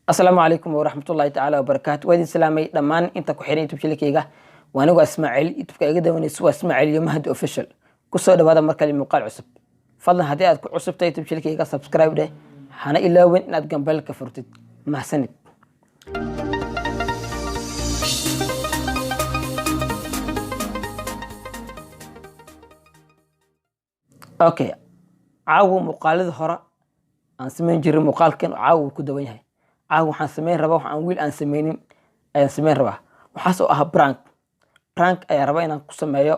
السلام عليكم ورحمة الله تعالى وبركاته وادي سلامي دمان انت ku xireen YouTube channelkayga waanigu Ismaaciil YouTube-kayga dawanayso waa Ismaaciil iyo Mahad official ku soo dhawaada mar kale muuqaal cusub fadlan haddii aad ku cusubtay YouTube channelkayga subscribe dheh hana ilaawin inaad gambalka furtid mahsanid okay caawu muuqaalada hore aan sameyn jiray muuqaalkan caawu ku dawan yahay caawu waxaan sameyn rabaa waxaan wiil aan sameynin ayaan sameyn rabaa waxaas oo ah prank ayaa rabaa inaan ku sameeyo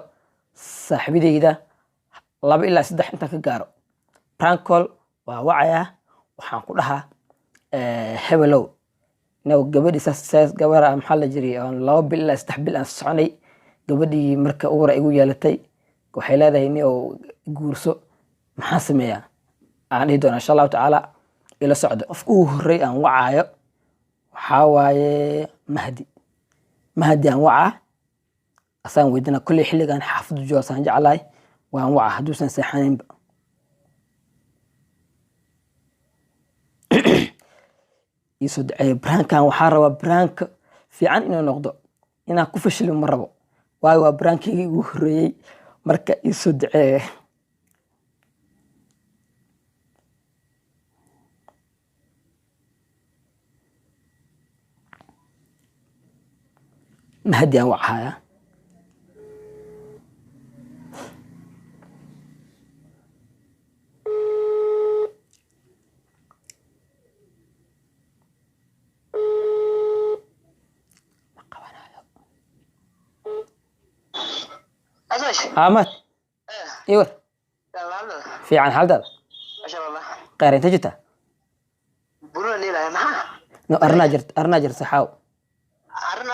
saaxiibadeyda 2 ilaa 3 inta ka gaaro prank call waa wacaya waxaan ku dhahaa hebelow now gabadhi saas gabara maxaa la jiray aan 2 bil ilaa 3 bil aan soconay gabadhii marka uura igu yeelatay waxay leedahay in oo guurso maxaa sameeyaa aan dhihi doonaa insha Allah taala ila socdo qofku uu horay aan wacaayo waxa waaye mahdi aan wacaa asaan weydina kulli xilligan xaafadu jooga saan jeclahay waan wacaa haduusan seexanin isoo dacay prankan waxa rabaa prank fiican inuu noqdo inaan ku fashilin ma rabo waayo waa prankigii ugu horeeyay marka isoo dacay mahdi aan wacaya Ahmad ايوه في عن حال ما شاء الله قاري انت جيت برونا ليلة معاه نو ارنا جرت صحاو عرنا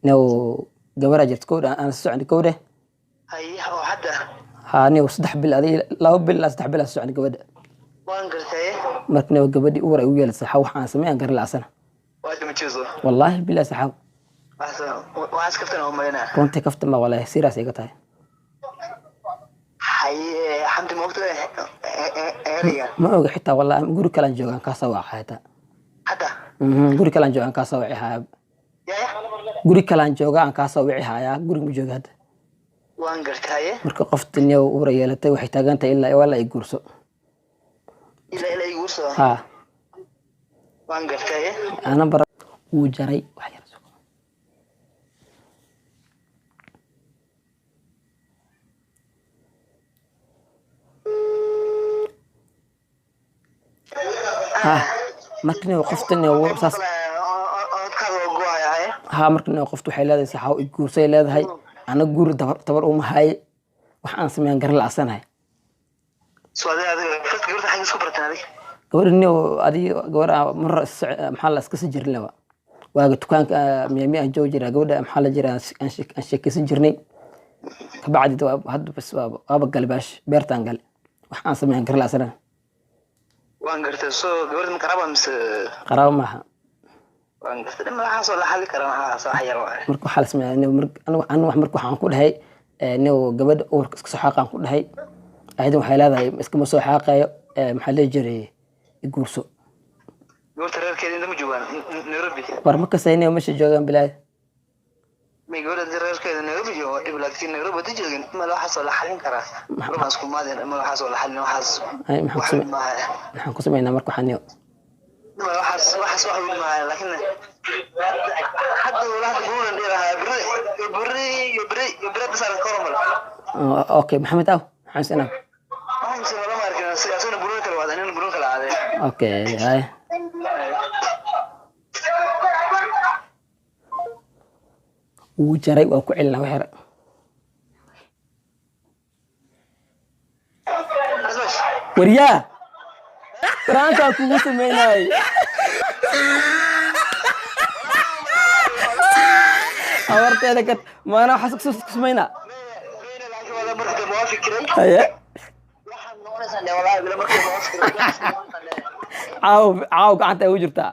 نو جبرا جرت كود انا سعني كوده هي هو حدا هاني وصدح بالادي لا بال صدح بال سعني كوده وان قرتي markna gabadhi uur ay u yeelatay saxaw waxaan sameeyay gar laasana waad ma jeeso wallahi bilaa saxaw waas kaftan oo malena runtii kafta ma wallahi siraas iga tahay hay xamdi moogto eriga ma oga xitaa wallahi guri kale aan joogan ka soo wacayta hada guri kale aan joogan ka soo wacay ya guri kale aan joogan ka soo wacay haya guri ma jooga hada waan gartay marka qoftan iyo uur yeelatay waxay taagantay ilaa wala ay guurso ilaa ay guurso ha waan gartay ana bar uu jaray wax yar markii qoftan oo saas markii qoftu waxay leedahay saxaw guursay leedahay ana guur tabar uma hay wax aan sameeyaan gar la asanahay adiga gabadha xaq isku bartaaday gabadhii gabadha mar maxaa la iska sii jirin laba waaga dukaanka miyaami aan joogi jiray gabadha maxaa la jiraa aan sheekaysan jirnay ka bacdi hadda bas waaba galbaash beertaan gal wax aan sameeyaan gar la asanahay waan gartay soo gabadha qaraba mise qaraba maaha waan gartay ma waxa soo la xalli karaa waxa soo xayar waa marka waxa la sameeyay anigu wax marka waxaan ku dhahay inuu gabadha uurka iska soo xaqaan ku dhahay aydan waxay leedahay iska ma soo xaqayo maxaa la jiray guurso gabadha reerkeeda inta ma joogaan Nairobi war ma ka saynay ma joogaan bilaad ma gabadha reerkeeda Nairobi jooga laakiin Nairobi ta joogin ma waxa soo la xallin karaa marka isku maadeen ma waxa soo la xallin waxaas ay maxaan ku sameeynaa marka waxaan ما واحد واحد معي لكن حتى ولا تقول إني بري بس على الكرمل اوكي محمد او حسنا حسنا ولا ما أركنا سياسنا برونك الوضع أنا برونك العادي اوكي هاي وجري وكو علنا وحر وريا برانكا كوغو سميناي awarteeda ka maana waxa soo sumeyna haya caaw gacanta ay u jirtaa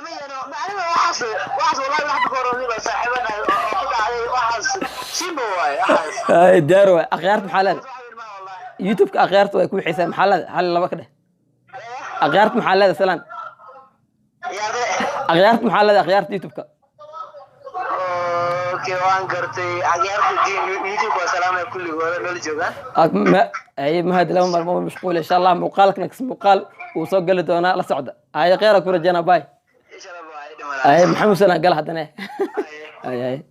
ما يعني ما أنا واحد والله واحد كورونا بس صاحبنا أخذ عليه واحد سيبه واي واحد دارو أخيارت محلد والله يوتيوب كأخيارت ويكون حساب محلد هل لبا كده أخيارت محلد سلام يا ده أخيارت محلد أخيارت يوتيوب كا اوكي وان قرتي عجيرت دين يوتيوب وسلام كل ولا جوغان ما أي ما هذا لهم مرمو مشغول إن شاء الله مقالك نكس مقال وصق قال دونا لا سعودة هاي غيرك ورجعنا باي ان شاء الله أي محمد سلام قال هذا أي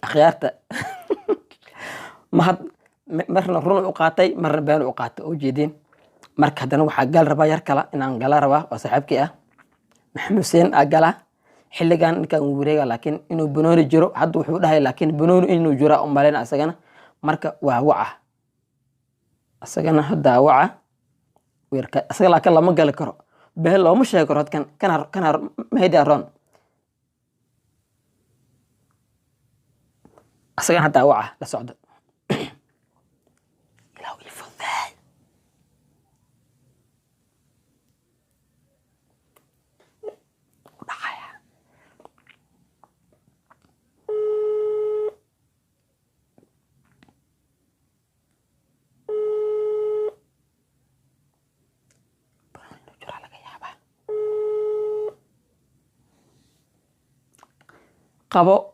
أخيارته ما مرنا رون عقاتي مرنا بين عقات وجدين مرك هذا نوع قال ربا يركلا إن قال ربا وصاحبك محمد حسين أقلا حلقان كان وريقا لكن إنه بنون جرو حد وحودها لكن بنون إنه جرا أمالين أسجنا مرك وعة أسجنا هدا وعة ويرك أسجنا لكن لما قال كرو بهلا مش هيكرو كان ما هيدا رون أسجنا هدا وعة لسعود لو يفضل qabo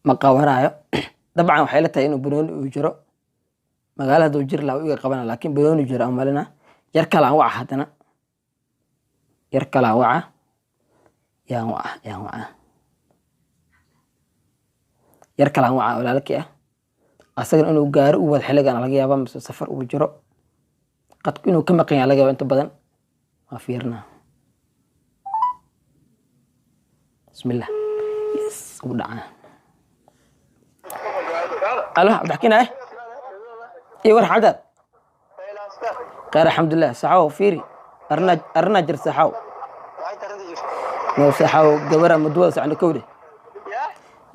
ma qabanaayo dabcan waxay la tahay inuu banooni uu jiro magaalada uu jir lahaa iga qabana laakiin banooni jiro amalina yar kale aan waca haddana yar kale aan waca yaan waca yar kale aan waca walaalkii ah asagana inuu gaari u wada xilligan laga yaaba mise safar uu jiro qadku inuu ka maqan yahay laga yaaba inta badan waa fiirnaa bismillah yes uu dhacaa الله عبد الحكيم ايه ايه ورح عدد قال الحمد لله سحاو فيري ارنا جر سحاو نو سحاو قبره مدوس عند كودي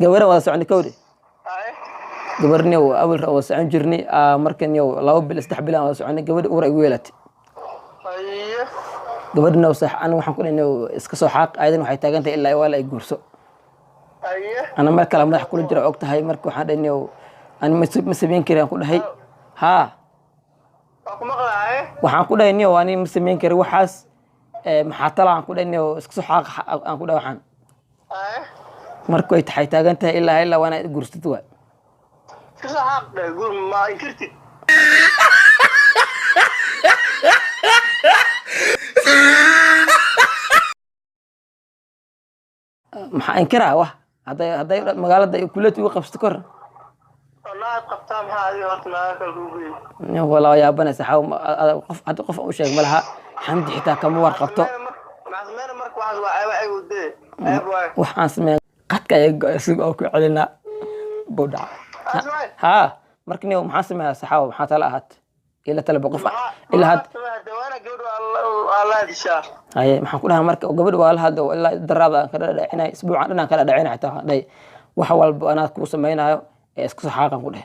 قبره واسع عند كودي قبرني اول واسع عند جرني مركن يو لو بالاستحبلا واسع عند قبر ورا ويلت قبرنا وصح انا waxaan ku inuu iska soo xaaq aydan waxay taagantay ilaa wala ay guurso أنا ما كلام راح كل جرا وقت هاي مركو حدا إنه أنا مسمين كريم كل هاي ها وحنا كل إنه وأنا مسمين كريم وحاس محاطة عن كل إنه اسكسو حاق عن كل وحنا مركو يتحي تاجنتها إلا وأنا جرست توا اسكسو حاق يقول ما إنكرتي maxaa inkiraa wax haday magaalada ay kulati u qabsto kor والله قبتها هذه وقتنا كالجوجل والله يا بنا سحاو qof hada qof u sheeg malaha xamdi xitaa kama warqabto مع زمان مرك واحد وعي ودي أبوي waxaan sameeyay qadka ay isig oo ku celina boda ha markii maxaan sameeyay saxaabo maxaa tala ahaat ila talaba qof ila had دوانا جودو الله يدشاه هاي maxaan ku dhahaa marka gabadh waa la hadlo ilaa darada aan kala dhacinay isbuucan dhanaan kala dhacinay xitaa day wax walba anaa ku sameeynayo ee isku saxaaqan ku dheh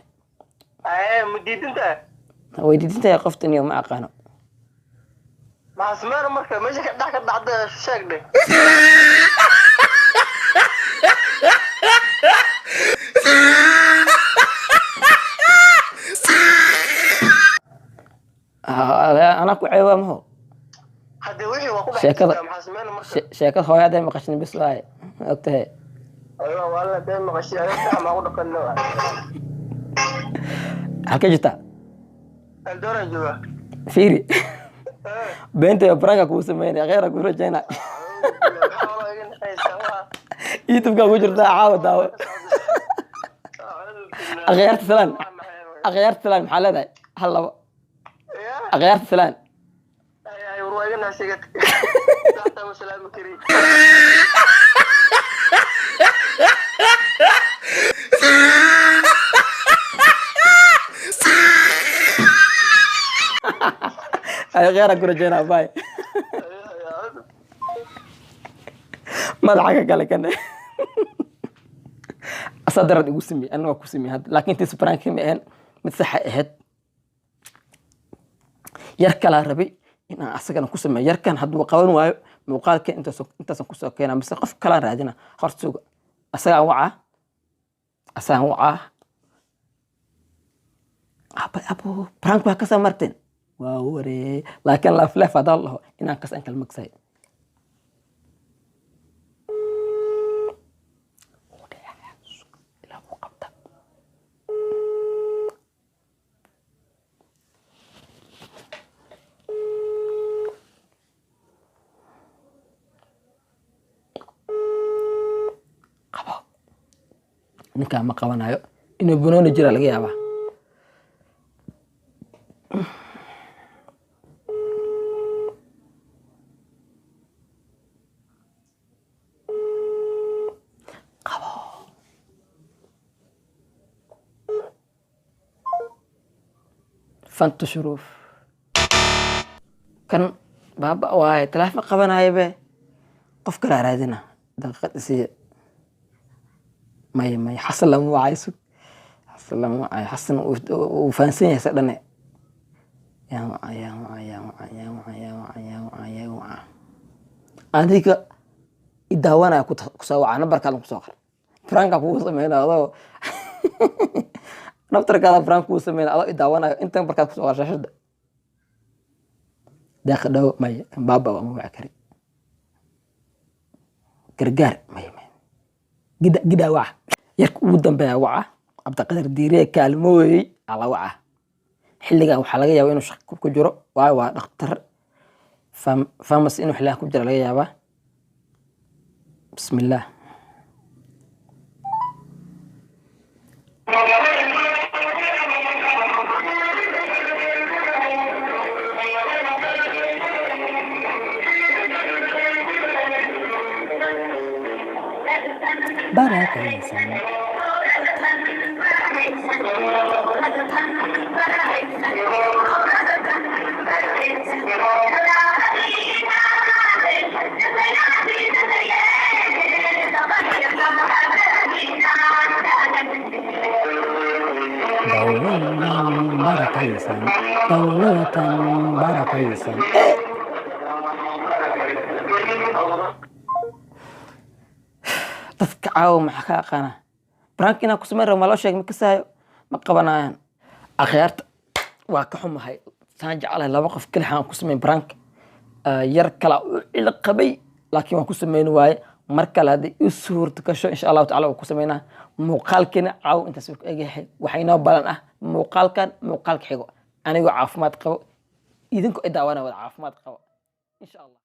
مديدنتا weydiinta qoftan iyo ma aqaano مع زمان مرك ماشي كدح كدح شاك ده أنا ku ceewa maho هذا وحي وقول sheekada مع زمان مرك sheekada hooyaday maqashin bis waay ogtahay ايوه والله ده ما غشي انا ما اقول لك انه halka jirta الدور جوا fiiri beenta iyo branka ku sameeyay khayra ku rajayna youtube-ka ku jirta caawa daawo akhyaarta salaan maxaa leedahay hal labo akhyaarta salaan اي روينا سيجت تحت مسلم كريم ay غير أقول جينا باي ما دعك قال كنا أصدرت يقسمي أنا وقسمي هذا لكن تسبران كم إن متسح هاد يركل الربي إن أسجن قسمي يركن هاد وقوان واي مقال كن أنت سنقص كنا بس قف كلا رادنا خرج أسجن وعى أبو برانك بكسر مرتين واوري لكن لا فلف هذا الله إن كسر كلمة سيد ninkaan ma qabanayo inuu banooni jira laga yaabaa fantu shuruuf kan baaba waaye teleefon qabanayo be qof kala raadina daqiiqad isiiya ماي حصل لهم وعايسك حصل لهم وعاي حسن وفانسين يسألني يا هذيك الدوانا كنت كسوع أنا بركة المساخر فرانك أبو سمين هذا نفترض هذا فرانك أبو سمين هذا الدوانا أنت بركة كسوع شاشة داخل ده ماي بابا وأمو عكري كرجار ماي جدا وعى يرك ودن بها وعى أبدا قدر ديريه كالموي على وعى حلقة وحلقة يا وينو شق كجرو وعى دكتور فمس إنه حلاها كجرو لقى يابا بسم الله بركة إنسان بركة إنسان دولة بركة إنسان dadka caawa maxaa ka aqaana brank inaan ku samayn rabo ma loo sheeg ma kasaayo ma qabanayaan akhyaarta waa ka xumahay saan jeclahay laba qof keli aan ku samayn brank yar kala u cilo qabay laakiin waan ku samayn waaye mar kale haddii i suurta gasho insha allahu tacala waan ku samaynaa muuqaalkiina caawa intaas ku egyahay waxaa inoo balan ah muuqaalkan muuqaalka xigo anigoo caafimaad qabo idinkoo i daawana wada caafimaad qabo insha allah